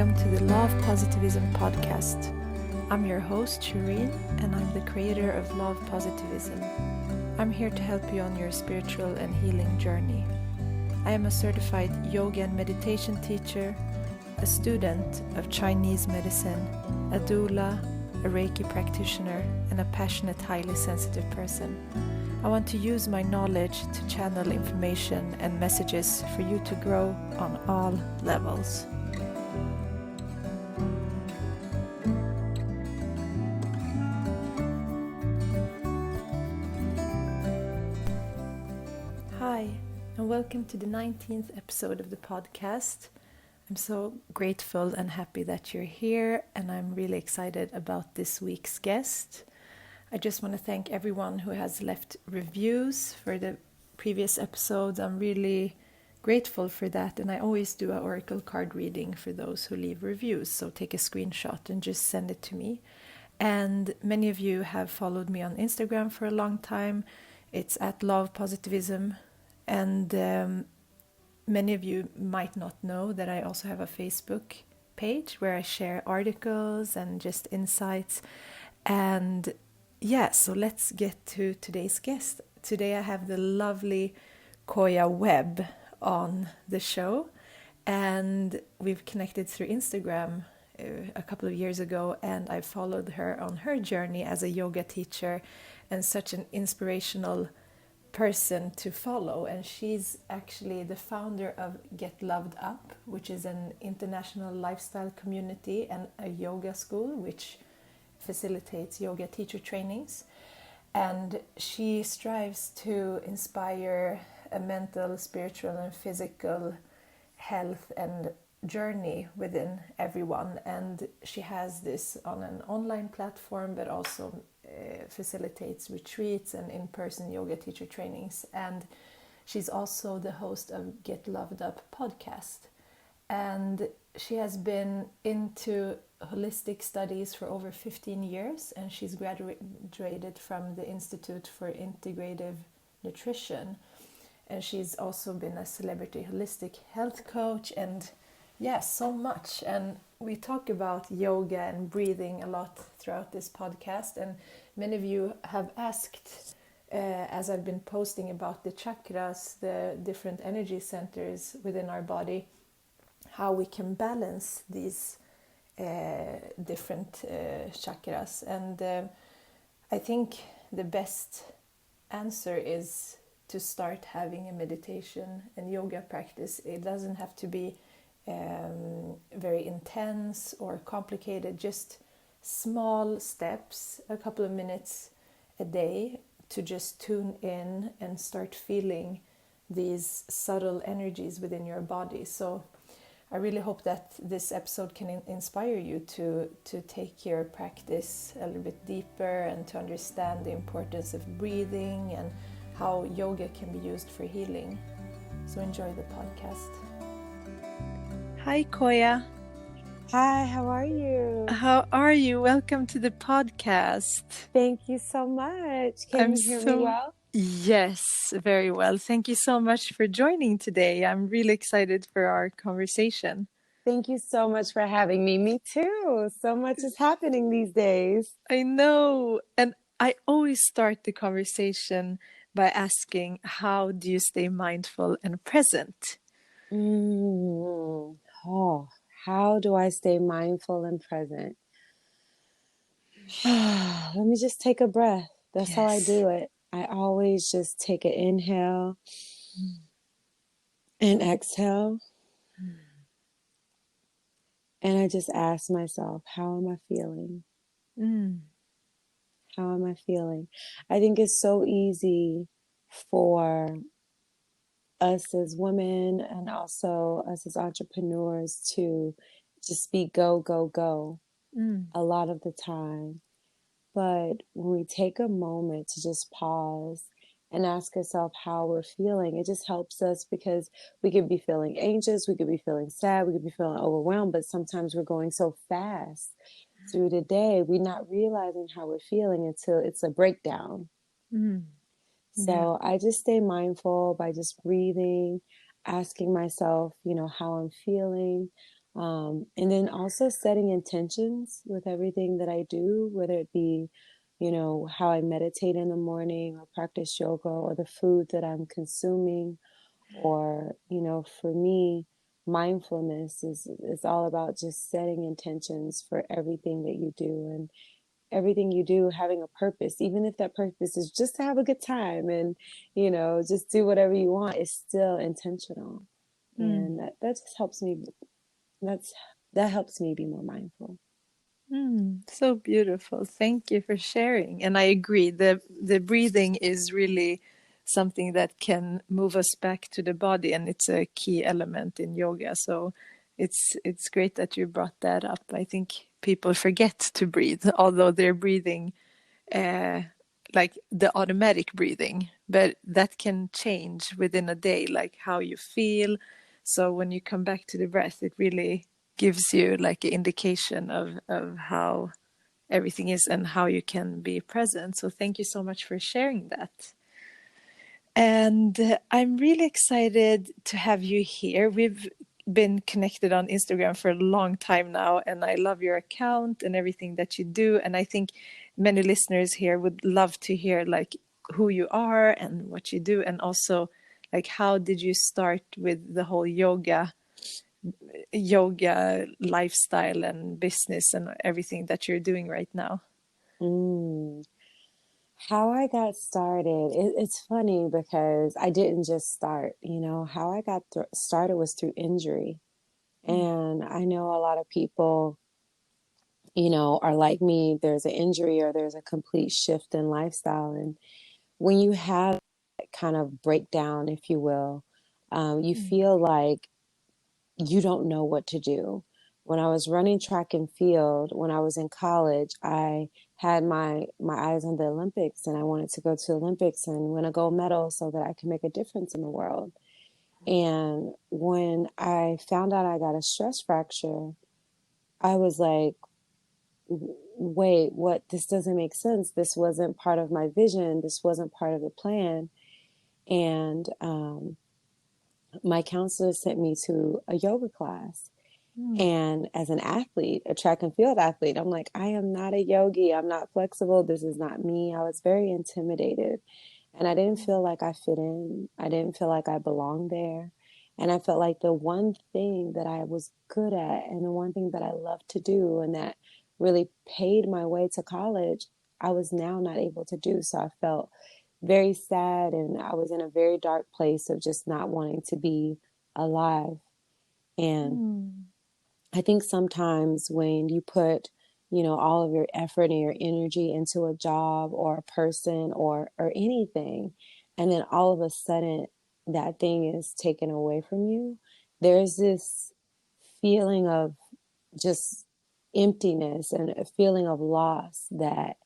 welcome to the Law of Positivism podcast. I'm your host, Shireen, and I'm the creator of Law of Positivism. I'm here to help you on your spiritual and healing journey. I am a certified yoga and meditation teacher, a student of Chinese medicine, a doula, a Reiki practitioner, and a passionate, highly sensitive person. I want to use my knowledge to channel information and messages for you to grow on all levels. Hi, and welcome to the 19th episode of the podcast. I'm so grateful and happy that you're here, and I'm really excited about this week's guest. I just want to thank everyone who has left reviews for the previous episodes. I'm really grateful for that, and I always do an oracle card reading for those who leave reviews, so take a screenshot and just send it to me. And many of you have followed me on Instagram for a long time. It's at Law of Positivism, and many of you might not know that I also have a Facebook page where I share articles and just insights. And so let's get to today's guest. Today I have the lovely Koya Webb on the show, and we've connected through Instagram a couple of years ago, and I followed her on her journey as a yoga teacher and such an inspirational person to follow. And she's actually the founder of Get Loved Up, which is an international lifestyle community and a yoga school which facilitates yoga teacher trainings, and she strives to inspire a mental, spiritual and physical health and journey within everyone. And she has this on an online platform, but also facilitates retreats and in-person yoga teacher trainings. And she's also the host of Get Loved Up podcast, and she has been into holistic studies for over 15 years, and she's graduated from the Institute for Integrative Nutrition, and she's also been a celebrity holistic health coach, and so much. And we talk about yoga and breathing a lot throughout this podcast, and many of you have asked, as I've been posting about the chakras, the different energy centers within our body, how we can balance these different chakras. And I think the best answer is to start having a meditation and yoga practice. It doesn't have to be very intense or complicated, just small steps, a couple of minutes a day to just tune in and start feeling these subtle energies within your body. So I really hope that this episode can inspire you to take your practice a little bit deeper and to understand the importance of breathing and how yoga can be used for healing. So enjoy the podcast. Hi, Koya. Hi, how are you? How are you? Welcome to the podcast. Thank you so much. Can you hear me well? Yes, very well. Thank you so much for joining today. I'm really excited for our conversation. Thank you so much for having me. Me too. So much is happening these days. I know. And I always start the conversation by asking, how do you stay mindful and present? How do I stay mindful and present? Let me just take a breath. That's how I do it. I always just take an inhale and exhale. And I just ask myself, how am I feeling? How am I feeling? I think it's so easy for us as women and also us as entrepreneurs to just be go, go, go a lot of the time. But when we take a moment to just pause and ask ourselves how we're feeling, it just helps us, because we could be feeling anxious, we could be feeling sad, we could be feeling overwhelmed, but sometimes we're going so fast through the day, we're not realizing how we're feeling until it's a breakdown. So I just stay mindful by just breathing, asking myself, how I'm feeling. And then also setting intentions with everything that I do, whether it be, how I meditate in the morning or practice yoga or the food that I'm consuming, or, for me, mindfulness is all about just setting intentions for everything that you do, and everything you do having a purpose, even if that purpose is just to have a good time and, just do whatever you want, it's still intentional. Mm. And that just helps me. That's that helps me be more mindful. So beautiful. Thank you for sharing. And I agree, the breathing is really something that can move us back to the body, and it's a key element in yoga. So it's great that you brought that up. I think people forget to breathe, although they're breathing uh, like the automatic breathing, but that can change within a day, like how you feel. So when you come back to the breath, it really gives you like an indication of how everything is and how you can be present. So thank you so much for sharing that. And I'm really excited to have you here. We've been connected on Instagram for a long time now, and I love your account and everything that you do. And I think many listeners here would love to hear like who you are and what you do, and also like how did you start with the whole yoga lifestyle and business and everything that you're doing right now. Mm. How I got started, it's funny because I didn't just start, how I got started was through injury. Mm. And I know a lot of people, are like me, there's an injury or there's a complete shift in lifestyle. And when you have that kind of breakdown, if you will, you Mm. feel like you don't know what to do. When I was running track and field, when I was in college, I had my eyes on the Olympics, and I wanted to go to the Olympics and win a gold medal so that I could make a difference in the world. And when I found out I got a stress fracture, I was like, wait, what? This doesn't make sense. This wasn't part of my vision. This wasn't part of the plan. And my counselor sent me to a yoga class. Mm. And as an athlete, a track and field athlete, I'm like, I am not a yogi. I'm not flexible. This is not me. I was very intimidated. And I didn't feel like I fit in. I didn't feel like I belonged there. And I felt like the one thing that I was good at and the one thing that I loved to do and that really paid my way to college, I was now not able to do. So I felt very sad, and I was in a very dark place of just not wanting to be alive. And Mm. I think sometimes when you put, all of your effort and your energy into a job or a person or anything, and then all of a sudden that thing is taken away from you, there's this feeling of just emptiness and a feeling of loss that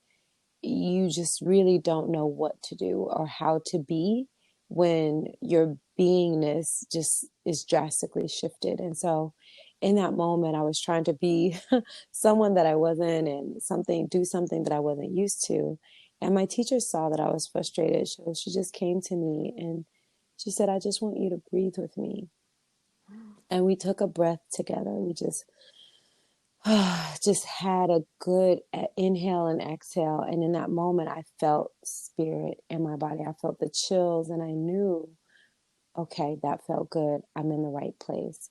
you just really don't know what to do or how to be when your beingness just is drastically shifted. And so in that moment, I was trying to be someone that I wasn't and do something that I wasn't used to. And my teacher saw that I was frustrated. So she just came to me and she said, I just want you to breathe with me. And we took a breath together. We just had a good inhale and exhale. And in that moment, I felt spirit in my body. I felt the chills, and I knew, okay, that felt good. I'm in the right place.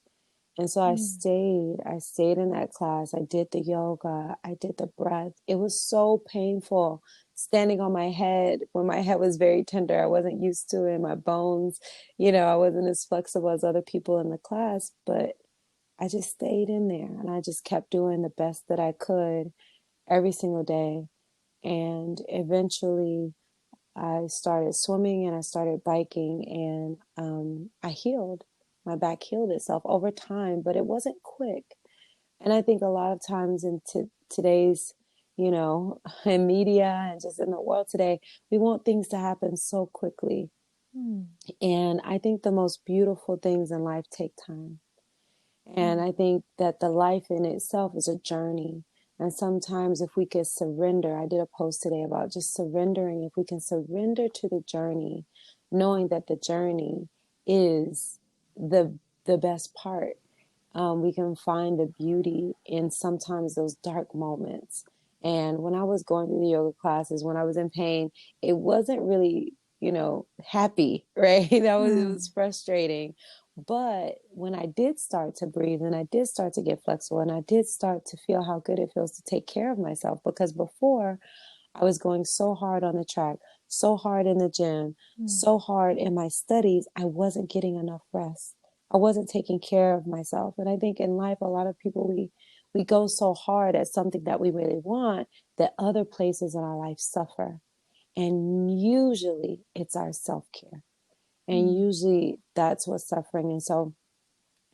And so Mm. I stayed in that class. I did the yoga. I did the breath. It was so painful standing on my head when my head was very tender. I wasn't used to it. My bones, I wasn't as flexible as other people in the class, but I just stayed in there and I just kept doing the best that I could every single day. And eventually I started swimming and I started biking, and I healed. My back healed itself over time, but it wasn't quick. And I think a lot of times in today's, in media and just in the world today, we want things to happen so quickly. Mm. And I think the most beautiful things in life take time. And Mm. I think that the life in itself is a journey. And sometimes, if we could surrender, I did a post today about just surrendering. If we can surrender to the journey, knowing that the journey is the best part, we can find the beauty in sometimes those dark moments. And when I was going through the yoga classes, when I was in pain, it wasn't really, happy, right? It was frustrating. But when I did start to breathe and I did start to get flexible and I did start to feel how good it feels to take care of myself, because before I was going so hard on the track, so hard in the gym, so hard in my studies, I wasn't getting enough rest. I wasn't taking care of myself. And I think in life, a lot of people, we go so hard at something that we really want that other places in our life suffer. And usually it's our self-care. And usually that's what's suffering. And so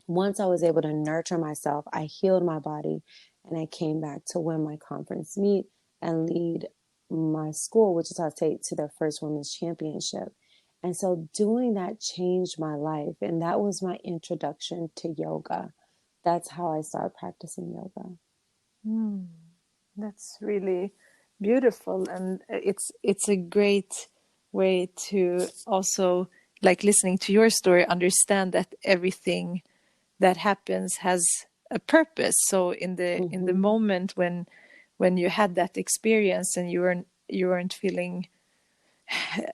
once I was able to nurture myself, I healed my body and I came back to win my conference meet and lead my school, Wichita State, to their first women's championship. And so doing that changed my life. And that was my introduction to yoga. That's how I started practicing yoga. That's really beautiful, and it's a great way to also, like, listening to your story, understand that everything that happens has a purpose. So in the moment when you had that experience and you weren't feeling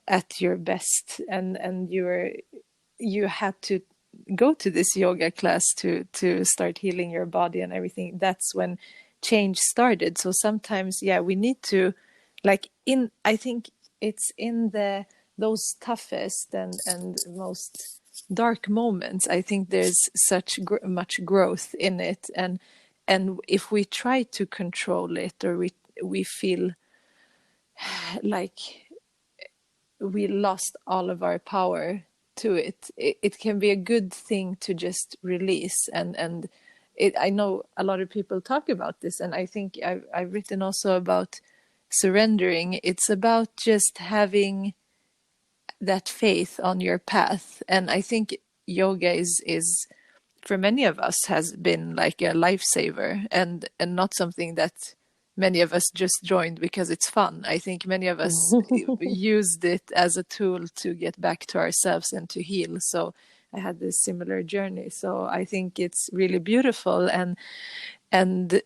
at your best, and you had to go to this yoga class to start healing your body and everything, that's when change started. So sometimes, yeah, we need to, like, I think it's in those toughest and most dark moments, I think there's such much growth in it. And if we try to control it, or we feel like we lost all of our power to it can be a good thing to just release. And I know a lot of people talk about this, and I think I've written also about surrendering. It's about just having that faith on your path. And I think yoga is for many of us has been like a lifesaver, and not something that many of us just joined because it's fun. I think many of us used it as a tool to get back to ourselves and to heal. So I had this similar journey. So I think it's really beautiful. And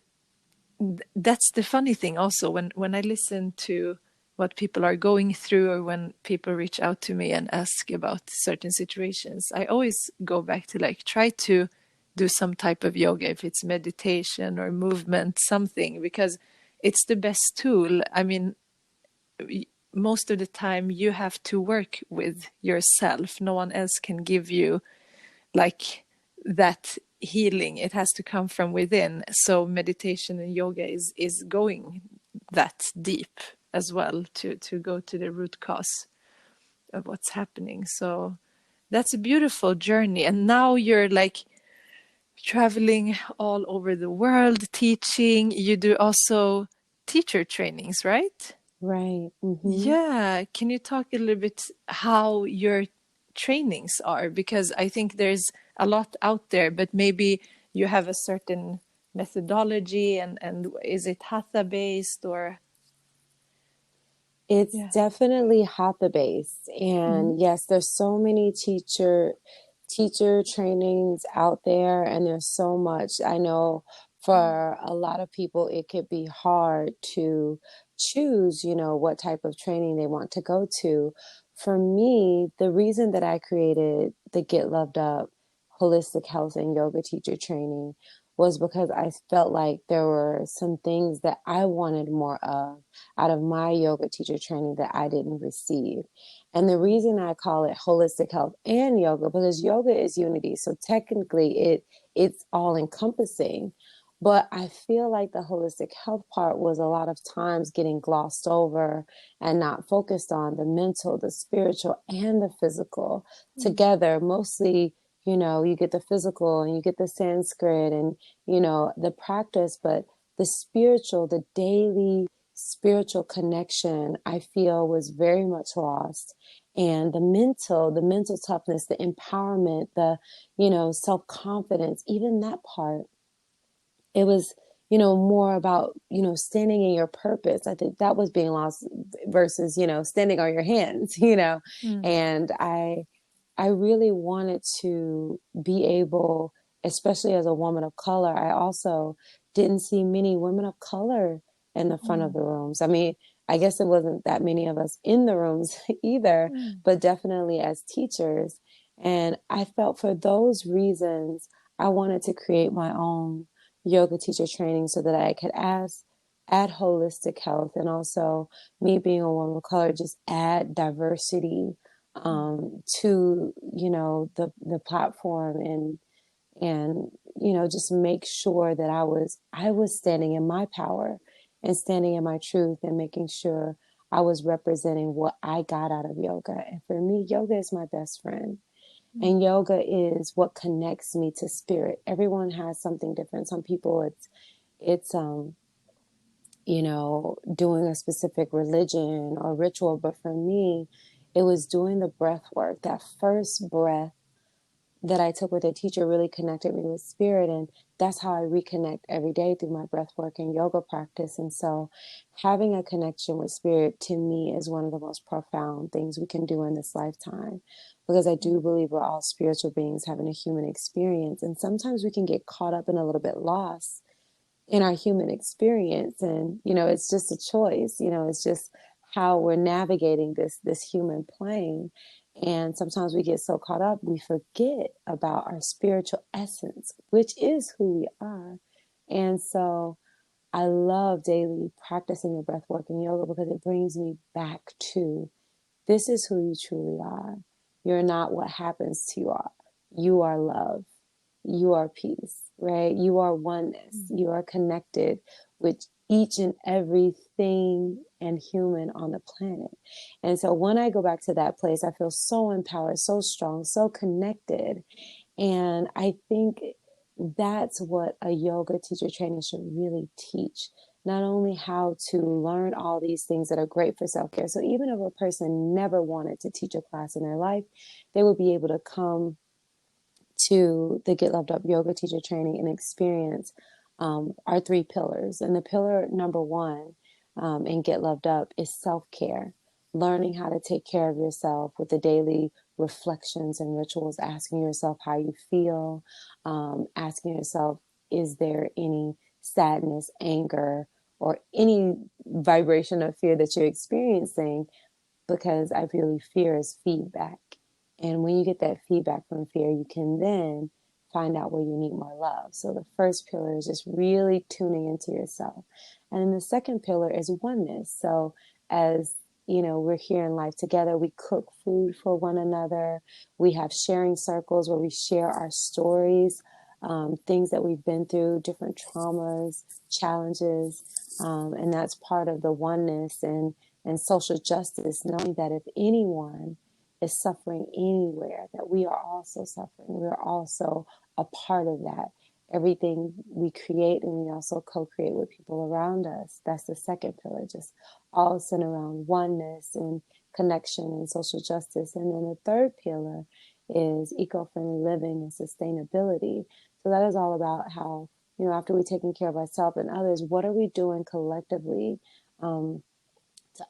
that's the funny thing also, when I listen to what people are going through, or when people reach out to me and ask about certain situations, I always go back to, like, try to do some type of yoga, if it's meditation or movement, something, because it's the best tool. I mean, most of the time you have to work with yourself. No one else can give you, like, that healing. It has to come from within. So meditation and yoga is going that deep as well, to go to the root cause of what's happening. So that's a beautiful journey. And now you're, like, traveling all over the world teaching. You do also teacher trainings, right? Right. Yeah. Can you talk a little bit how your trainings are? Because I think there's a lot out there, but maybe you have a certain methodology, and is it hatha based, or? It's Yeah. definitely hatha based. And yes, there's so many teacher trainings out there, and there's so much. I know for a lot of people it could be hard to choose, what type of training they want to go to. For me, the reason that I created the Get Loved Up holistic health and yoga teacher training was because I felt like there were some things that I wanted more of out of my yoga teacher training that I didn't receive. And the reason I call it holistic health and yoga, because yoga is unity. So technically it's all encompassing. But I feel like the holistic health part was a lot of times getting glossed over and not focused on the mental, the spiritual, and the physical together. Mostly, you get the physical and you get the Sanskrit and, the practice, but the spiritual, the daily spiritual connection, I feel was very much lost. And the mental toughness, the empowerment, the, self-confidence, even that part, it was, more about, standing in your purpose. I think that was being lost versus, standing on your hands, and I really wanted to be able especially as a woman of color, I also didn't see many women of color in the front of Mm. the rooms. I mean, I guess it wasn't that many of us in the rooms either, Mm. but definitely as teachers. And I felt for those reasons, I wanted to create my own yoga teacher training so that I could add holistic health, and also me being a woman of color, just add diversity Mm. to, you know, the platform, and you know, just make sure that I was standing in my power and standing in my truth, and making sure I was representing what I got out of yoga. And for me, yoga is my best friend. Mm. And yoga is what connects me to spirit. Everyone has something different. Some people it's you know, doing a specific religion or ritual, but for me, it was doing the breath work. That first breath that I took with a teacher really connected me with spirit. And that's how I reconnect every day, through my breath work and yoga practice. And so having a connection with spirit, to me, is one of the most profound things we can do in this lifetime, because I do believe we're all spiritual beings having a human experience. And sometimes we can get caught up and a little bit lost in our human experience. And, you know, it's just a choice, you know, it's just how we're navigating this human plane. And sometimes we get so caught up, we forget about our spiritual essence, which is who we are. And so I love daily practicing the breath work and yoga, because it brings me back to, this is who you truly are. You're not what happens to you are. You are love. You are peace, right? You are oneness. Mm. You are connected with each and everything and human on the planet. And so when I go back to that place, I feel so empowered, so strong, so connected. And I think that's what a yoga teacher training should really teach. Not only how to learn all these things that are great for self-care. So even if a person never wanted to teach a class in their life, they would be able to come to the Get Loved Up yoga teacher training and experience our three pillars. And the pillar number one in Get Loved Up is self-care, learning how to take care of yourself with the daily reflections and rituals, asking yourself how you feel, asking yourself, is there any sadness, anger, or any vibration of fear that you're experiencing? Because I really, fear is feedback. And when you get that feedback from fear, you can then find out where you need more love. So the first pillar is just really tuning into yourself. And then the second pillar is oneness. So as you know, we're here in life together. We cook food for one another. We have sharing circles where we share our stories, things that we've been through, different traumas, challenges, and that's part of the oneness and social justice, knowing that if anyone is suffering anywhere, that we are also suffering. We're also a part of that. Everything we create, and we also co-create with people around us. That's the second pillar, just all centered around oneness and connection and social justice. And then the third pillar is eco-friendly living and sustainability. So that is all about how, you know, after we've taken care of ourselves and others, what are we doing collectively to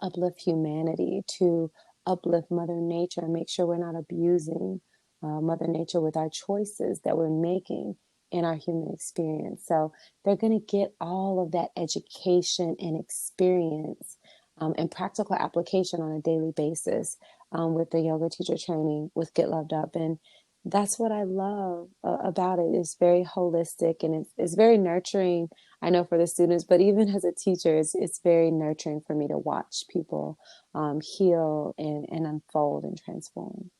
uplift humanity, to uplift Mother Nature, and make sure we're not abusing Mother Nature with our choices that we're making in our human experience. So they're going to get all of that education and experience and practical application on a daily basis with the yoga teacher training with Get Loved Up. And that's what I love about it. It's very holistic, and it's very nurturing, I know, for the students, but even as a teacher, it's very nurturing for me to watch people heal and unfold and transform.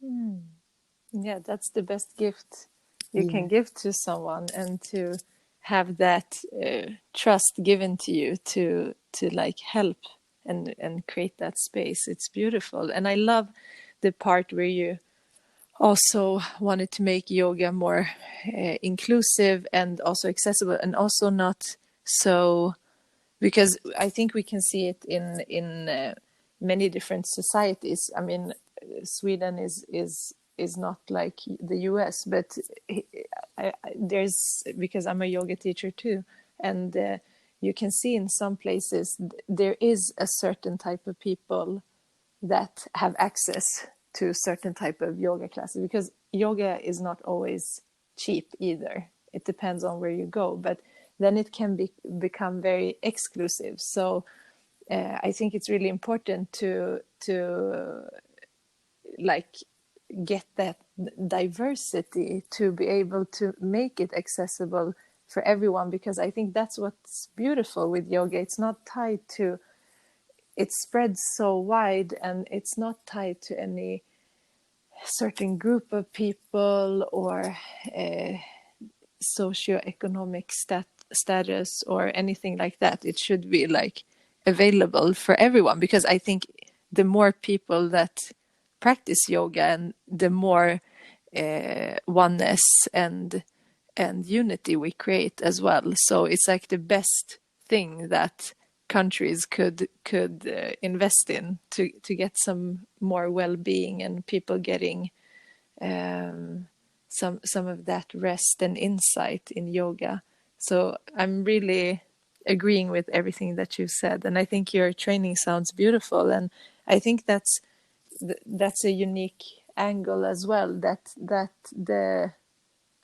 Mm. Yeah, that's the best gift you can Yeah. give to someone, and to have that trust given to you to like help and create that space. It's beautiful. And I love the part where you also wanted to make yoga more inclusive and also accessible, and also not so, because I think we can see it in many different societies. I mean, Sweden is not like the US, but there's, because I'm a yoga teacher too, and you can see in some places there is a certain type of people that have access to certain type of yoga classes, because yoga is not always cheap either. It depends on where you go, but then it can become very exclusive. So I think it's really important to like get that diversity to be able to make it accessible for everyone, because I think that's what's beautiful with yoga. It's not tied to, it spreads so wide, and it's not tied to any certain group of people or socioeconomic status or anything like that. It should be like available for everyone, because I think the more people that practice yoga, and the more oneness and unity we create as well. So it's like the best thing that countries could invest in to get some more well-being, and people getting some of that rest and insight in yoga. So I'm really agreeing with everything that you said, and I think your training sounds beautiful, and I think that's a unique angle as well, that the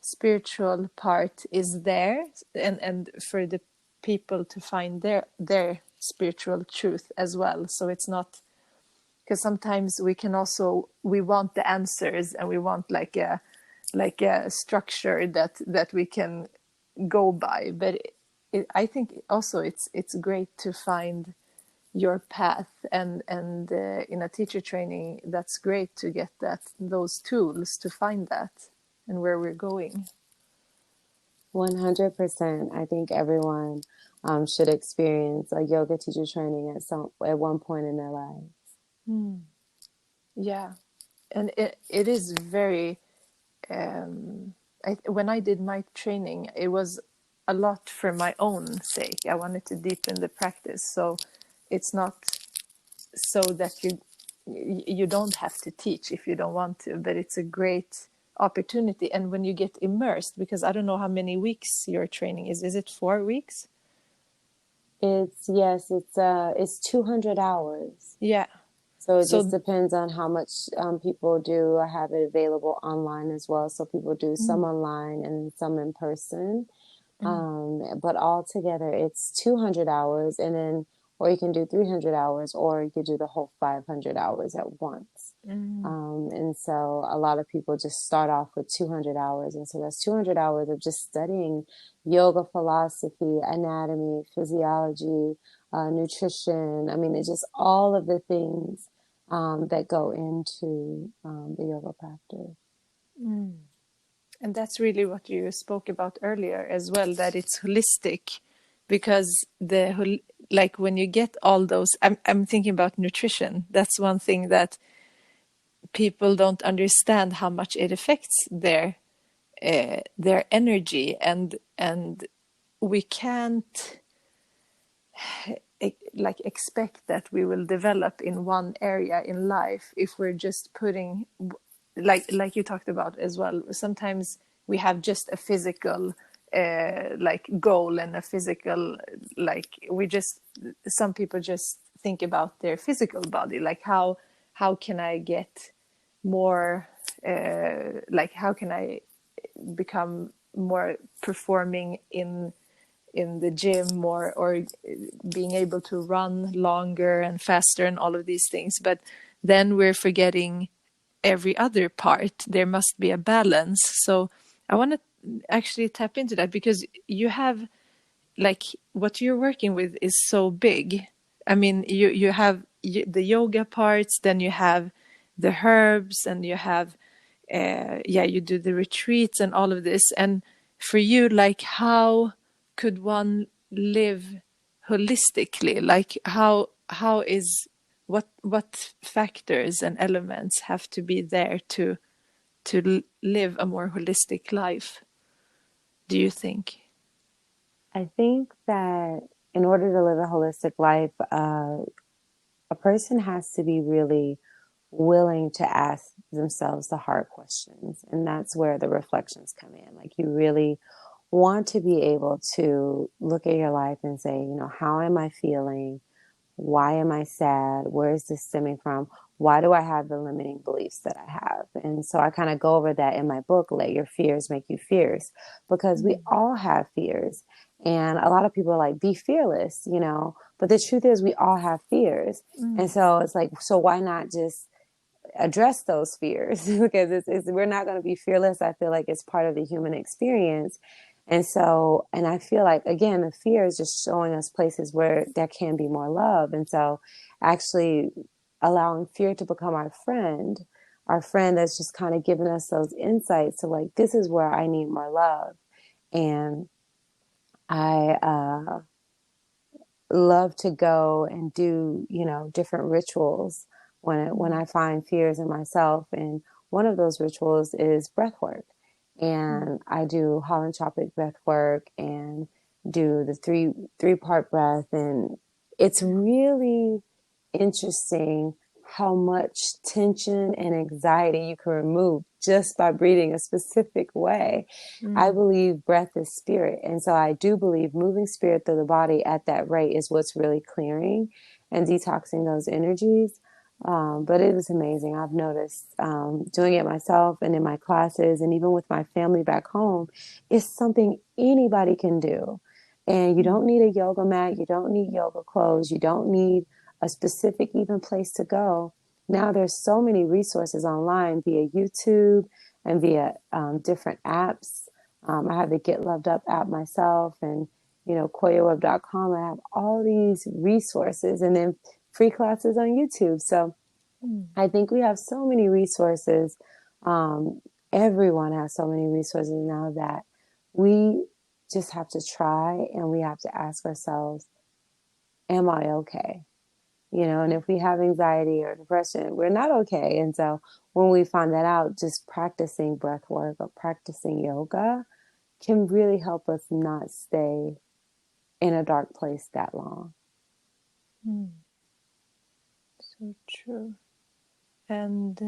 spiritual part is there, and for the people to find their spiritual truth as well. So it's not, because sometimes we want the answers, and we want like a structure that we can go by, but I think also it's great to find your path, and in a teacher training, that's great to get those tools to find that and where we're going. 100%. I think everyone should experience a yoga teacher training at one point in their lives. Yeah, and it is very. When I did my training, it was a lot for my own sake. I wanted to deepen the practice, so it's not so that you don't have to teach if you don't want to, but it's a great opportunity. And when you get immersed, because I don't know how many weeks your training is it 4 weeks? It's 200 hours. Yeah. So it just depends on how much people do. I have it available online as well. So people do some online and some in person. But altogether, it's 200 hours, and then, or you can do 300 hours, or you could do the whole 500 hours at once. And so a lot of people just start off with 200 hours. And so that's 200 hours of just studying yoga philosophy, anatomy, physiology, nutrition. I mean, it's just all of the things that go into the yoga practice. And that's really what you spoke about earlier as well, that it's holistic, because like when you get all those, I'm thinking about nutrition. That's one thing that people don't understand, how much it affects their energy, and we can't like expect that we will develop in one area in life if we're just putting, like you talked about as well. Sometimes we have just a physical like goal, and a physical, like some people just think about their physical body, like how can I get more like how can I become more performing in the gym more, or being able to run longer and faster and all of these things. But then we're forgetting every other part. There must be a balance. So I want to actually tap into that, because you have, like, what you're working with is so big. I mean, you have the yoga parts, then you have the herbs, and you have you do the retreats and all of this. And for you, like, how could one live holistically? Like, how is, what factors and elements have to be there to live a more holistic life, do you think? I think that in order to live a holistic life, a person has to be really willing to ask themselves the hard questions. And that's where the reflections come in. Like, you really want to be able to look at your life and say, how am I feeling? Why am I sad? Where is this stemming from? why do I have the limiting beliefs that I have? And so I kind of go over that in my book, Let Your Fears Make You Fierce, because we Mm. all have fears. And a lot of people are like, be fearless, you know, but the truth is we all have fears. And Mm. so it's like, so why not just address those fears? Because we're not going to be fearless. I feel like it's part of the human experience. And so, and I feel like, again, the fear is just showing us places where there can be more love. And so actually allowing fear to become our friend that's just kind of giving us those insights of like, this is where I need more love. And I, love to go and do, you know, different rituals when Mm. I find fears in myself. And one of those rituals is breath work. Mm. And I do holotropic breath work and do the three-part breath. And it's really interesting how much tension and anxiety you can remove just by breathing a specific way. I Mm. believe breath is spirit. And so I do believe moving spirit through the body at that rate is what's really clearing and detoxing those energies. But it was amazing. I've noticed doing it myself and in my classes and even with my family back home, it's something anybody can do. And you Mm. don't need a yoga mat. You don't need yoga clothes. You don't need a specific even place to go. Now there's so many resources online via YouTube and via different apps. I have the Get Loved Up app myself and, you know, KoyaWebb.com. I have all these resources and then free classes on YouTube. So Mm. I think we have so many resources. Um, Everyone has so many resources now that we just have to try and we have to ask ourselves, am I okay? You know, and if we have anxiety or depression, we're not okay. And so when we find that out, just practicing breath work or practicing yoga can really help us not stay in a dark place that long. Mm. So true. And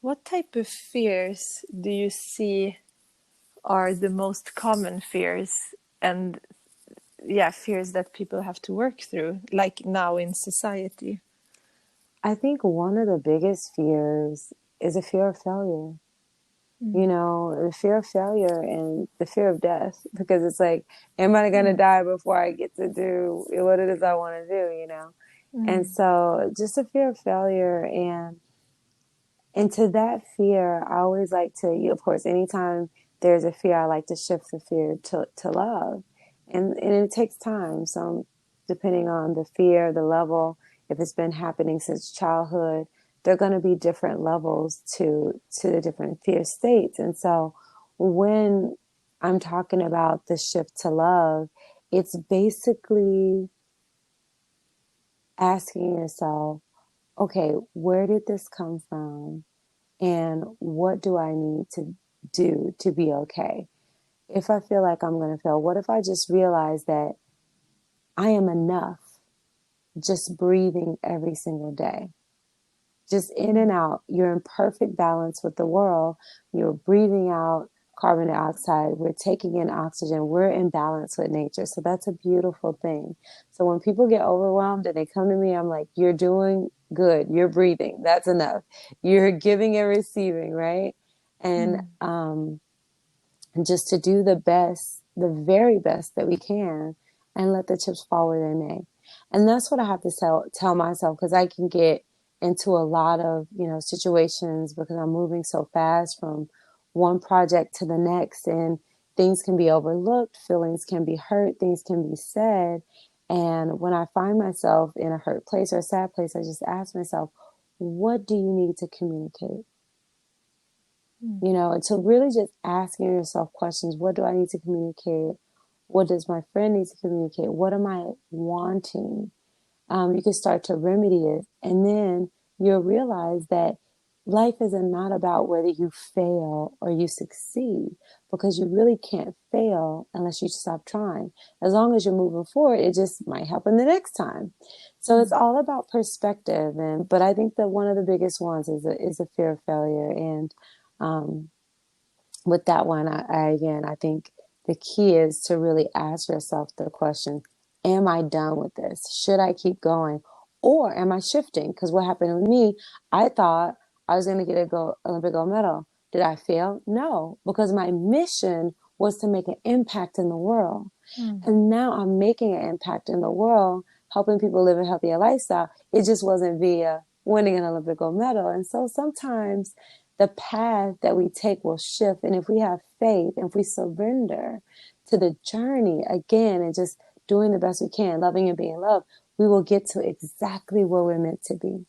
what type of fears do you see are the most common fears, and yeah, fears that people have to work through, like now in society? I think one of the biggest fears is a fear of failure. You Mm. know, the fear of failure and the fear of death, because it's like, am I going to Mm. die before I get to do what it is I want to do, you know? And Mm. so just a fear of failure and to that fear, I always like to, of course, anytime there's a fear, I like to shift the fear to love. And it takes time. So depending on the fear, the level, if it's been happening since childhood, there are going to be different levels to the different fear states. And so when I'm talking about the shift to love, it's basically asking yourself, okay, where did this come from? And what do I need to do to be okay? If I feel like I'm going to fail, what if I just realize that I am enough just breathing every single day? Just in and Mm. out. You're in perfect balance with the world. You're breathing out carbon dioxide. We're taking in oxygen. We're in balance with nature. So that's a beautiful thing. So when people get overwhelmed and they come to me, I'm like, you're doing good. You're breathing. That's enough. You're giving and receiving, right? And Mm. just to do the best, the very best that we can, and let the chips fall where they may. And that's what I have to tell myself, because I can get into a lot of, you know, situations because I'm moving so fast from one project to the next, and things can be overlooked, feelings can be hurt, things can be said. And when I find myself in a hurt place or a sad place, I just ask myself, what do you need to communicate? Mm. You know, and so really just asking yourself questions. What do I need to communicate? What does my friend need to communicate? What am I wanting? You can start to remedy it. And then you'll realize that life is not about whether you fail or you succeed, because you really can't fail unless you stop trying. As long as you're moving forward, it just might happen the next time. So it's Mm. all about perspective. And but I think that one of the biggest ones is a fear of failure. And um, with that one, I think the key is to really ask yourself the question, am I done with this? Should I keep going? Or am I shifting? Because what happened with me, I thought I was going to get a Olympic gold medal. Did I fail? No, because my mission was to make an impact in the world. And now I'm making an impact in the world, helping people live a healthier lifestyle. It just wasn't via winning an Olympic gold medal. And so sometimes the path that we take will shift. And if we have faith, and if we surrender to the journey again and just doing the best we can, loving and being loved, we will get to exactly where we're meant to be.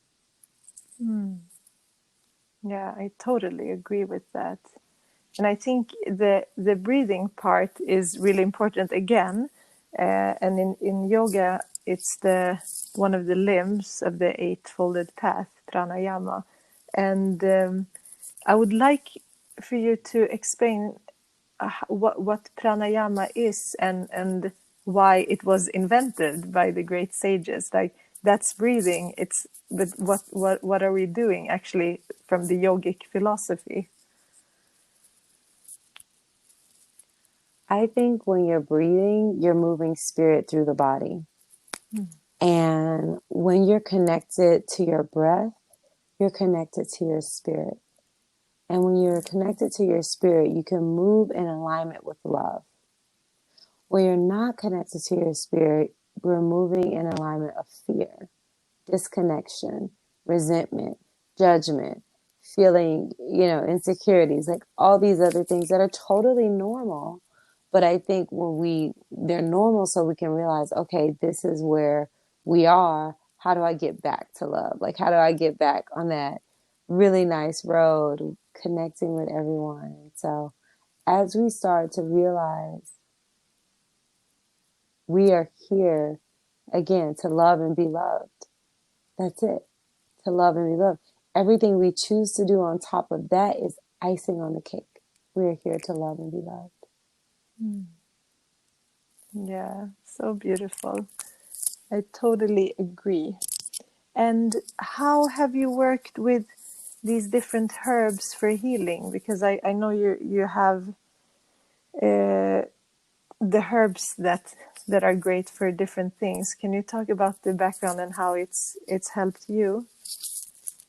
Yeah, I totally agree with that. And I think the breathing part is really important again. And in yoga, it's one of the limbs of the eightfolded path, pranayama. And I would like for you to explain what pranayama is and why it was invented by the great sages. Like, that's breathing. But what are we doing actually from the yogic philosophy? I think when you're breathing, you're moving spirit through the body. And when you're connected to your breath, you're connected to your spirit. And when you're connected to your spirit, you can move in alignment with love. When you're not connected to your spirit, we're moving in alignment of fear, disconnection, resentment, judgment, feeling, insecurities, like all these other things that are totally normal. But I think they're normal so we can realize, okay, this is where we are. How do I get back to love? Like, how do I get back on that really nice road, connecting with everyone? And so as we start to realize we are here again to love and be loved, that's it, to love and be loved. Everything we choose to do on top of that is icing on the cake. We are here to love and be loved. Yeah, so beautiful. I totally agree. And how have you worked with these different herbs for healing? Because I know you have the herbs that are great for different things. Can you talk about the background and how it's helped you?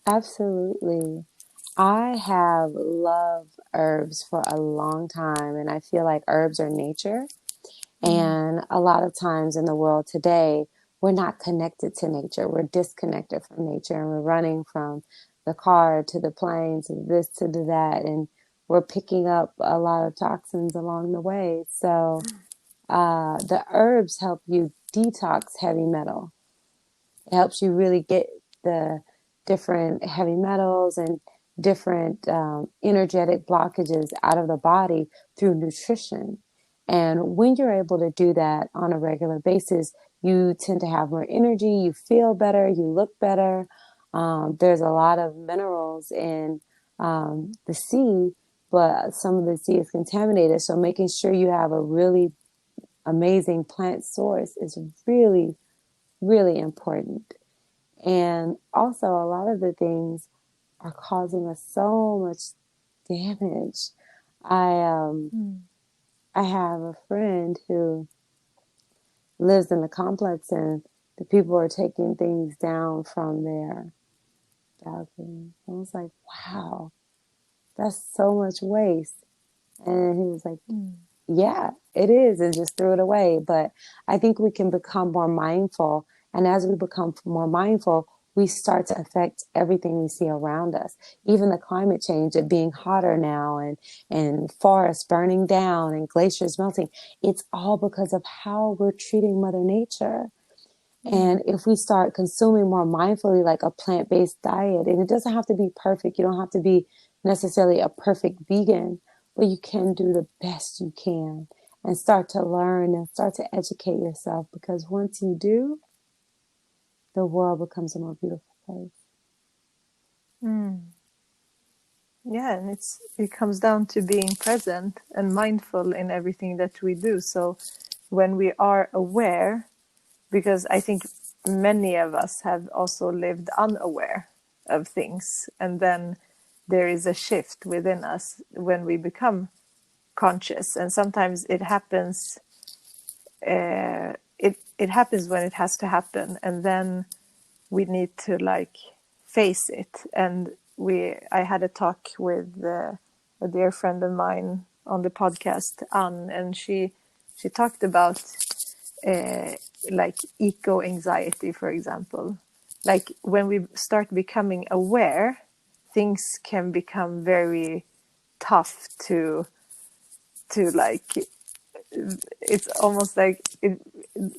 Absolutely. I have loved herbs for a long time, and I feel like herbs are nature. And a lot of times in the world today, we're not connected to nature. We're disconnected from nature, and we're running from the car to the plane to this to that. And we're picking up a lot of toxins along the way. So the herbs help you detox heavy metal. It helps you really get the different heavy metals and different energetic blockages out of the body through nutrition. And when you're able to do that on a regular basis, you tend to have more energy, you feel better, you look better. There's a lot of minerals in the sea, but some of the sea is contaminated. So making sure you have a really amazing plant source is really, really important. And also, a lot of the things are causing us so much damage. I have a friend who lives in the complex, and the people are taking things down from their balcony. I was like, wow, that's so much waste. And he was like, yeah, it is, and just threw it away. But I think we can become more mindful. And as we become more mindful, we start to affect everything we see around us. Even the climate change, it being hotter now, and forests burning down and glaciers melting. It's all because of how we're treating Mother Nature. And if we start consuming more mindfully, like a plant-based diet, and it doesn't have to be perfect. You don't have to be necessarily a perfect vegan, but you can do the best you can and start to learn and start to educate yourself, because once you do, the world becomes a more beautiful place. Yeah, and it comes down to being present and mindful in everything that we do. So when we are aware, because I think many of us have also lived unaware of things, and then there is a shift within us when we become conscious, and sometimes it happens. It happens when it has to happen, and then we need to like face it. And I had a talk with a dear friend of mine on the podcast, Anne, and she talked about uh, like eco anxiety, for example. Like when we start becoming aware, things can become very tough to like, it's almost like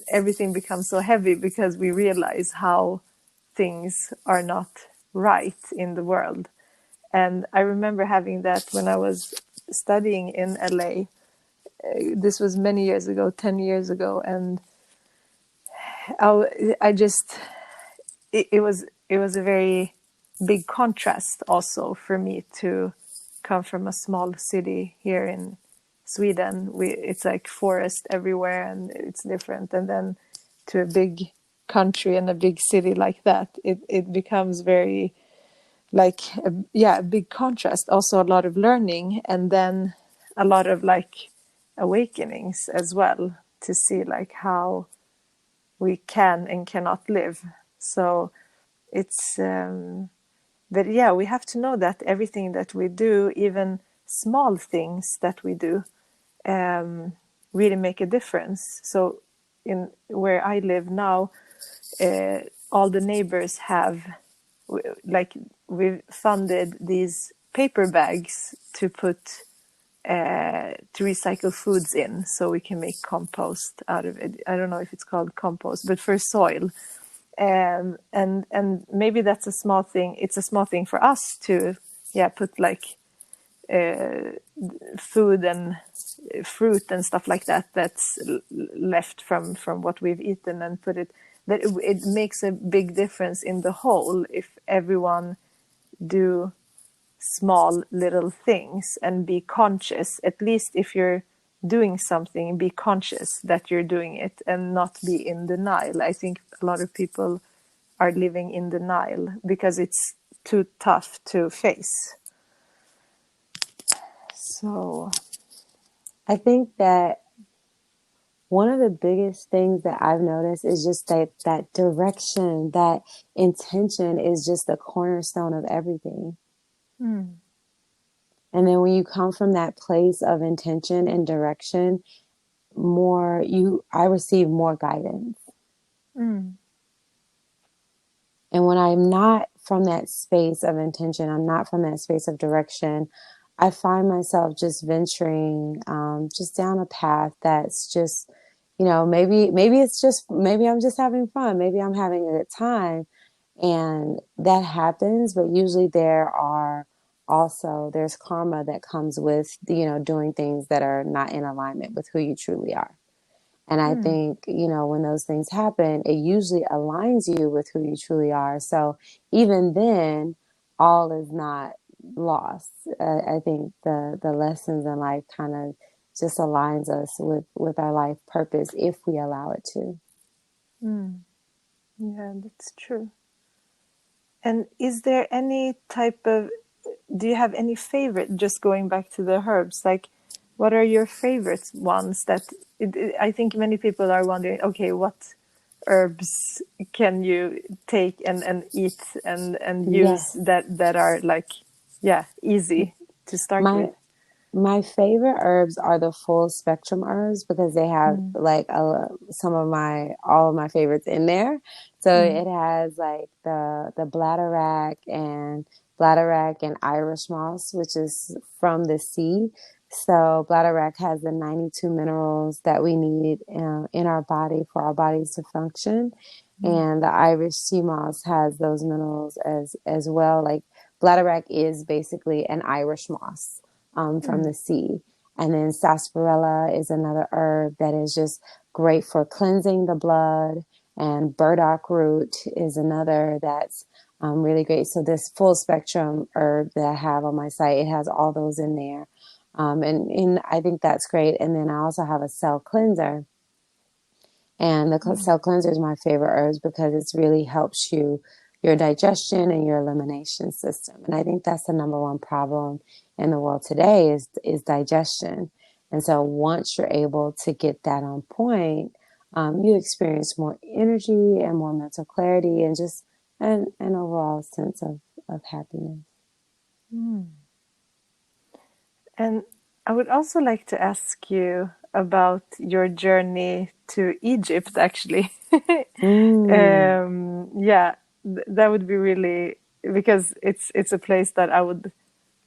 everything becomes so heavy because we realize how things are not right in the world. And I remember having that when I was studying in LA. This was many years ago, 10 years ago. And I just, it was a very big contrast also for me to come from a small city here in Sweden. It's like forest everywhere and it's different. And then to a big country and a big city like that, it becomes very like, a big contrast. Also a lot of learning, and then a lot of like awakenings as well, to see like how we can and cannot live. So it's but yeah, we have to know that everything that we do, even small things that we do, really make a difference. So in where I live now, all the neighbors have like, we've funded these paper bags to put to recycle foods in, so we can make compost out of it. I don't know if it's called compost, but for soil. And maybe that's a small thing. It's a small thing for us to put like food and fruit and stuff like that that's left from what we've eaten, and put it, that it makes a big difference in the whole if everyone do small little things and be conscious. At least if you're doing something, be conscious that you're doing it and not be in denial. I think a lot of people are living in denial because it's too tough to face. So I think that one of the biggest things that I've noticed is just that direction, that intention is just the cornerstone of everything. And then when you come from that place of intention and direction, I receive more guidance. And when I'm not from that space of intention, I'm not from that space of direction, I find myself just venturing just down a path that's just, maybe I'm just having fun. Maybe I'm having a good time. And that happens, but usually there's karma that comes with, doing things that are not in alignment with who you truly are. And I think, when those things happen, it usually aligns you with who you truly are. So even then, all is not lost. I think the lessons in life kind of just aligns us with our life purpose if we allow it to. yeah, that's true. And is there any do you have any favorite, just going back to the herbs, like what are your favorite ones that I think many people are wondering, okay, what herbs can you take and eat and use Yes. that are like, easy to start My with? My favorite herbs are the full spectrum herbs because they have like all of my favorites in there. So it has like the bladderwrack and Irish moss, which is from the sea. So bladderwrack has the 92 minerals that we need in our body for our bodies to function, and the Irish sea moss has those minerals as well. Like bladderwrack is basically an Irish moss from the sea. And then sarsaparilla is another herb that is just great for cleansing the blood. And burdock root is another that's really great. So this full spectrum herb that I have on my site, it has all those in there. And I think that's great. And then I also have a cell cleanser. And the cell cleanser is my favorite herbs because it really helps your digestion and your elimination system. And I think that's the number one problem in the world today is digestion. And so once you're able to get that on point, you experience more energy and more mental clarity and just and an overall sense of happiness. Mm. And I would also like to ask you about your journey to Egypt, actually. Mm. Yeah, that would be really, because it's a place that I would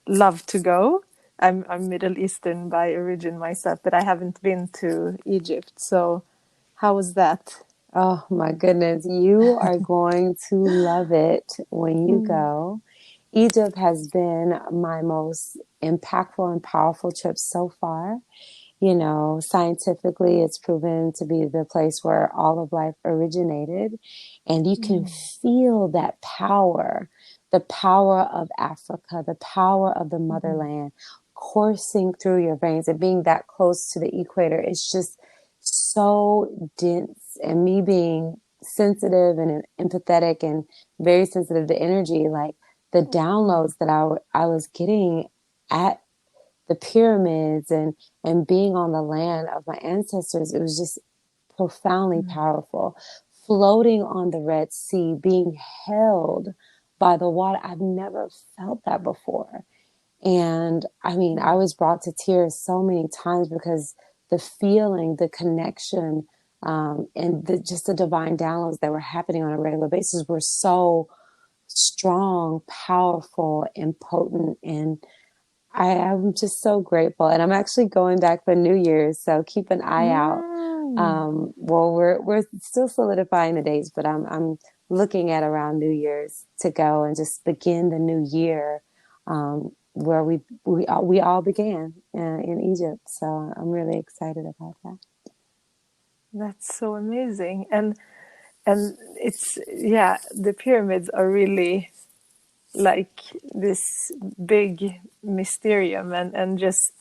love to go. I'm Middle Eastern by origin myself, but I haven't been to Egypt. So how was that? Oh my goodness, you are going to love it when you Mm. go. Egypt has been my most impactful and powerful trip so far. You know, scientifically, it's proven to be the place where all of life originated. And you can Mm. feel that power, the power of Africa, the power of the Mm. motherland coursing through your veins, and being that close to the equator. It's just so dense. And me being sensitive and empathetic and very sensitive to energy, like the Mm. downloads that I was getting at the pyramids and being on the land of my ancestors, it was just profoundly Mm. powerful. Floating on the Red Sea, being held by the water. I've never felt that before. And I mean, I Mm. was brought to tears so many times because the feeling, the connection, and just the divine downloads that were happening on a regular basis were so strong, powerful, and potent. And I'm just so grateful. And I'm actually going back for New Year's, so keep an eye out. Mm. Well, we're still solidifying the dates, but I'm looking at around New Year's to go and just begin the new year, where we all began in Egypt. So I'm really excited about that. That's so amazing. And it's, yeah, the pyramids are really like this big mysterium, and just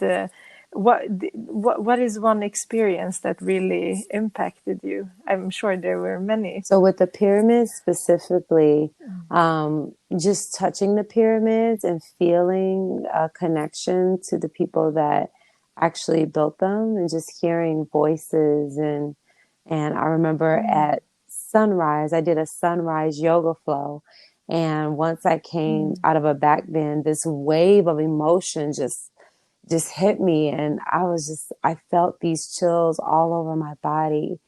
what is one experience that really impacted you? I'm sure there were many. So with the pyramids specifically, just touching the pyramids and feeling a connection to the people that actually built them, and just hearing voices, and I remember Mm. at sunrise, I did a sunrise yoga flow, and once I came Mm. out of a back bend, this wave of emotion just hit me, and I felt these chills all over my body,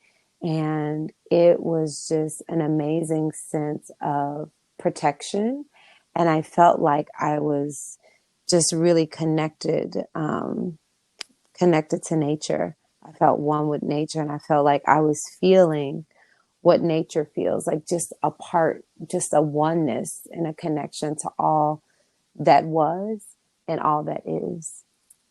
and it was just an amazing sense of protection, and I felt like I was just really connected to nature. I felt one with nature, and I felt like I was feeling what nature feels like, just a part, just a oneness and a connection to all that was and all that is.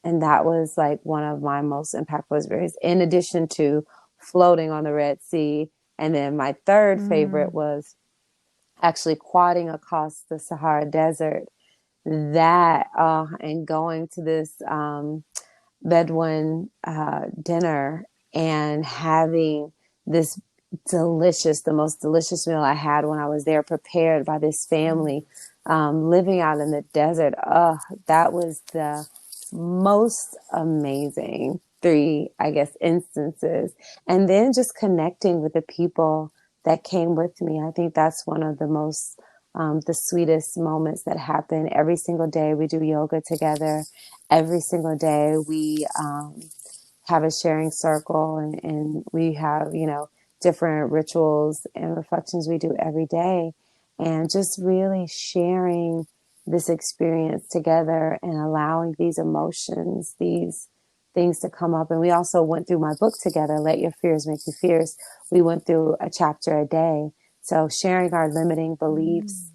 And that was like one of my most impactful experiences, in addition to floating on the Red Sea. And then my third favorite Mm. was actually quadding across the Sahara Desert. That, and going to this Bedouin dinner and having this the most delicious meal I had when I was there, prepared by this Mm. family, living out in the desert. That was the most amazing three, I guess, instances. And then just connecting with the people that came with me. I think that's one of the most, the sweetest moments that happen. Every single day we do yoga together. Every single day we have a sharing circle, and we have, different rituals and reflections we do every day. And just really sharing this experience together and allowing these emotions, these things to come up. And we also went through my book together, Let Your Fears Make You Fierce. We went through a chapter a day. So sharing our limiting beliefs,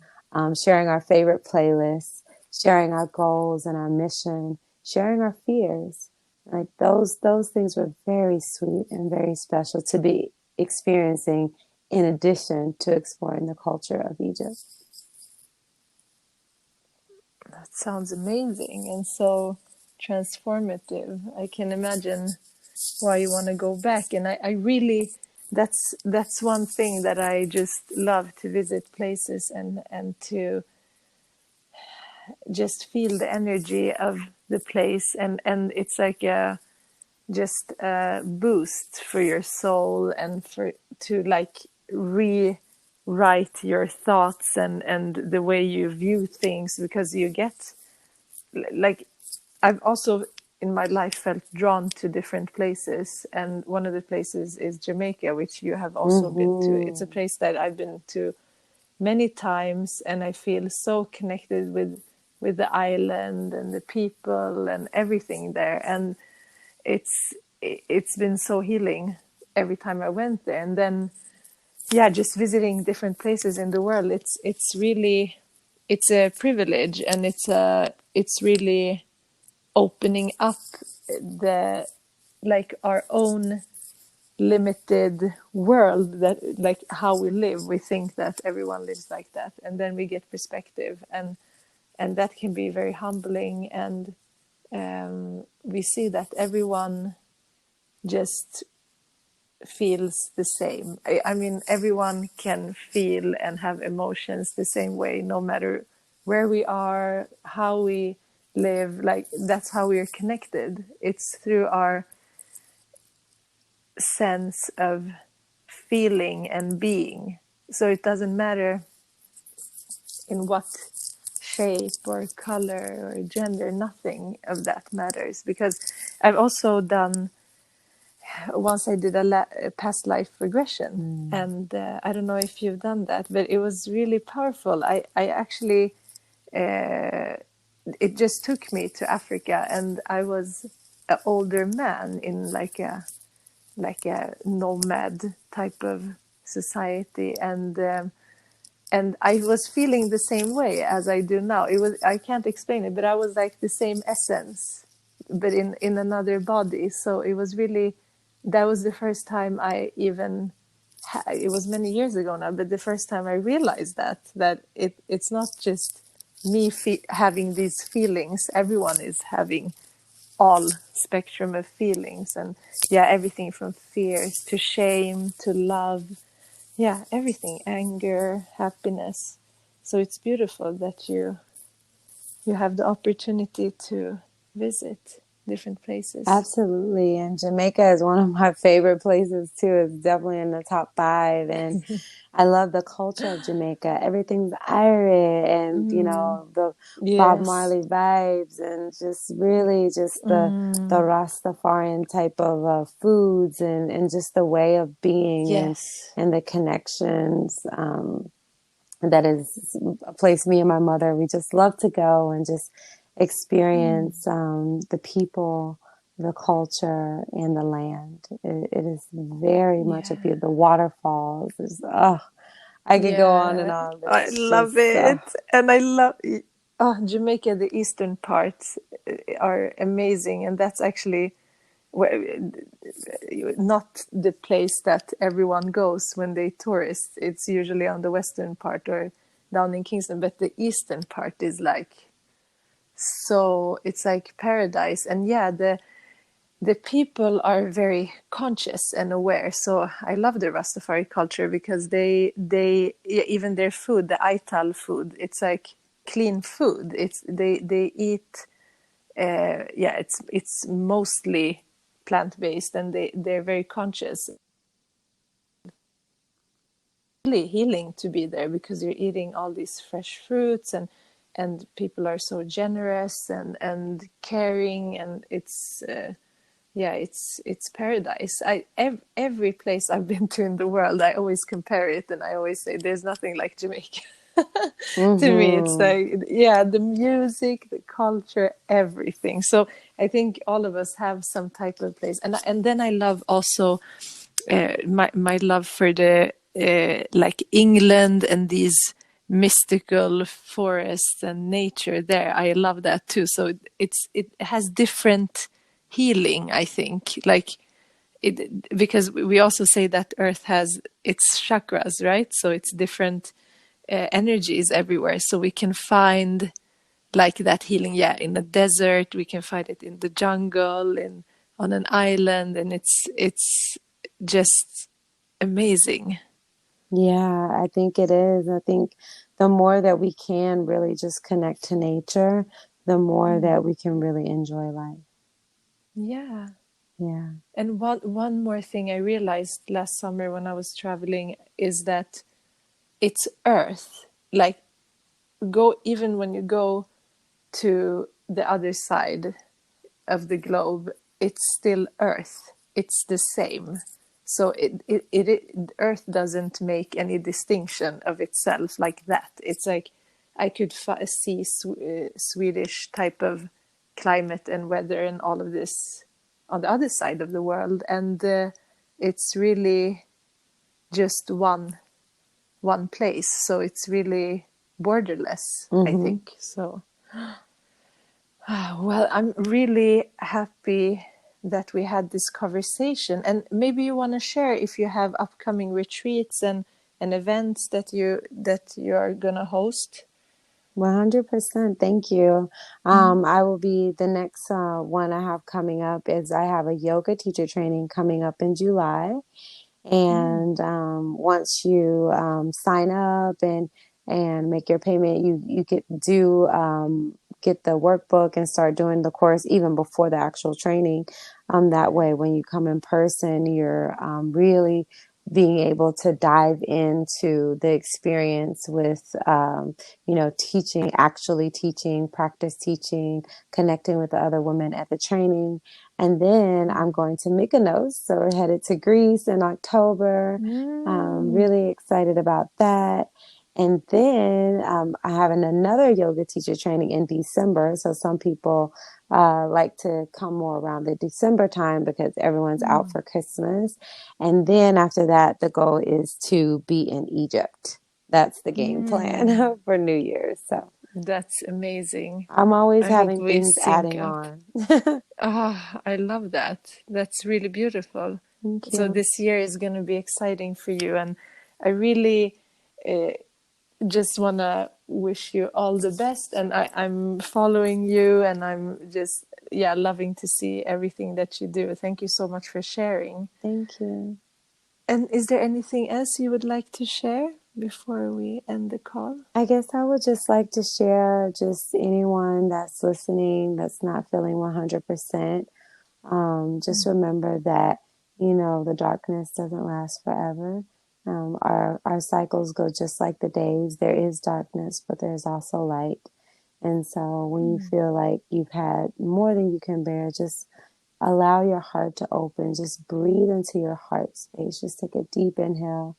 sharing our favorite playlists, sharing our goals and our mission, sharing our fears. Like those things were very sweet and very special to be experiencing, in addition to exploring the culture of Egypt. That sounds amazing and so transformative. I can imagine why you want to go back. And I really, that's one thing that I just love, to visit places and to just feel the energy of the place, and it's like a just a boost for your soul, and for to like write your thoughts and the way you view things, because you get like, I've also in my life felt drawn to different places, and one of the places is Jamaica, which you have also been to. It's a Mm-hmm. place that I've been to many times, and I feel so connected with the island and the people and everything there, and it's been so healing every time I went there. And then yeah, just visiting different places in the world, it's really, it's a privilege, and it's really opening up the, like, our own limited world, that like how we live, we think that everyone lives like that, and then we get perspective, and that can be very humbling. And we see that everyone just feels the same. I mean, everyone can feel and have emotions the same way, no matter where we are, how we live. Like, that's how we are connected. It's through our sense of feeling and being. So it doesn't matter in what shape or color or gender, nothing of that matters. Because I've also done, once I did a past life regression, Mm. and I don't know if you've done that, but it was really powerful. I actually, it just took me to Africa, and I was an older man in like a nomad type of society, and I was feeling the same way as I do now. It was, I can't explain it, but I was like the same essence, but in another body. So it was really, that was the first time I even, it was many years ago now, but the first time I realized that it's not just me having these feelings. Everyone is having all spectrum of feelings, and yeah, everything from fears to shame to love, yeah, everything, anger, happiness. So it's beautiful that you have the opportunity to visit different places. Absolutely. And Jamaica is one of my favorite places too. It's definitely in the top five. And I love the culture of Jamaica. Everything's Irish and, Mm, the Bob yes. Marley vibes and just really just the Mm, Rastafarian type of foods and just the way of being yes. and the connections. That is a place me and my mother, we just love to go and just Mm, experience the people, the culture, and the land. It is very much a yeah. beautiful. The waterfalls is, oh, I could go on and Yeah. on, but I it's love just, it. And I love, oh, Jamaica, the eastern parts are amazing. And that's actually where, not the place that everyone goes when they tourist. It's usually on the western part or down in Kingston, but the eastern part is like, so it's like paradise. And yeah, the people are very conscious and aware. So I love the Rastafari culture, because they yeah, even their food, the Aital food, it's like clean food. It's they eat, yeah, it's mostly plant based, and they're very conscious. Really healing to be there, because you're eating all these fresh fruits, and people are so generous and caring, and it's yeah, it's paradise. Every place I've been to in the world, I always compare it, and I always say there's nothing like Jamaica. To me, it's mm-hmm. like, yeah, the music, the culture, everything. So I think all of us have some type of place, and then I love also my love for the like England and these mystical forests and nature there. I love that too. So it has different healing, I think. Like it, because we also say that Earth has its chakras, right? So it's different energies everywhere. So we can find like that healing, yeah, in the desert. We can find it in the jungle, in on an island, and it's just amazing. Yeah, I think it is. I think the more that we can really just connect to nature, the more Mm. that we can really enjoy life. Yeah. Yeah. And one more thing I realized last summer when I was traveling is that it's earth. Like, even when you go to the other side of the globe, it's still earth. It's the same. So earth doesn't make any distinction of itself like that. It's like I could see Swedish type of climate and weather and all of this on the other side of the world, and it's really just one place. So it's really borderless, I think. So well, I'm really happy that we had this conversation, and maybe you want to share if you have upcoming retreats and events that you are gonna host. 100%. Thank you. I will be the next one I have coming up is I have a yoga teacher training coming up in July. And once you sign up and make your payment, you get the workbook and start doing the course even before the actual training. That way, when you come in person, you're really being able to dive into the experience with, teaching, actually teaching, practice teaching, connecting with the other women at the training. And then I'm going to Mykonos, so we're headed to Greece in October. Really excited about that. And then I have another yoga teacher training in December. So some people like to come more around the December time because everyone's out for Christmas. And then after that, the goal is to be in Egypt. That's the game plan for New Year's. So That's amazing. I'm always I hope having we things sync adding up. on. I love that. That's really beautiful. Thank So you. this year is going to be exciting for you, and I really just want to wish you all the best. And I'm following you, and I'm just loving to see everything that you do. Thank you so much for sharing. Thank you. And is there anything else you would like to share before we end the call? I guess I would just like to share just anyone that's listening that's not feeling 100%. Just remember that, the darkness doesn't last forever. Our cycles go just like the days. There is darkness, but there's also light. And so when you feel like you've had more than you can bear, just allow your heart to open. Just breathe into your heart space. Just take a deep inhale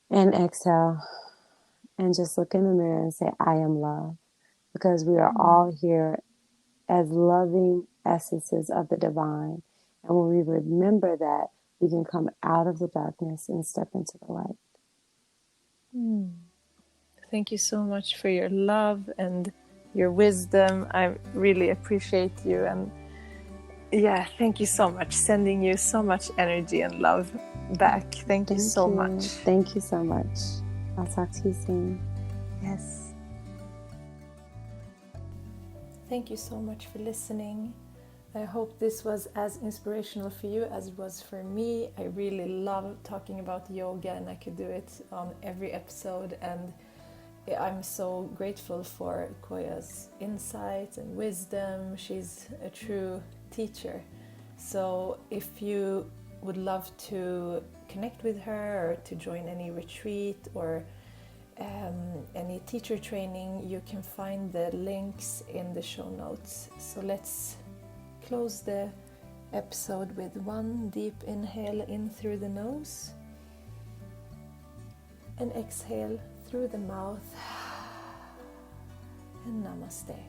and exhale. And just look in the mirror and say, I am love. Because we are all here as loving essences of the divine. And when we remember that, we can come out of the darkness and step into the light. Thank you so much for your love and your wisdom. I really appreciate you. And thank you so much. Sending you so much energy and love back. Thank you so much. Thank you so much. I'll talk to you soon. Yes. Thank you so much for listening. I hope this was as inspirational for you as it was for me. I really love talking about yoga, and I could do it on every episode. And I'm so grateful for Koya's insights and wisdom. She's a true teacher. So if you would love to connect with her or to join any retreat or any teacher training, you can find the links in the show notes. So let's close the episode with one deep inhale in through the nose and exhale through the mouth. And namaste.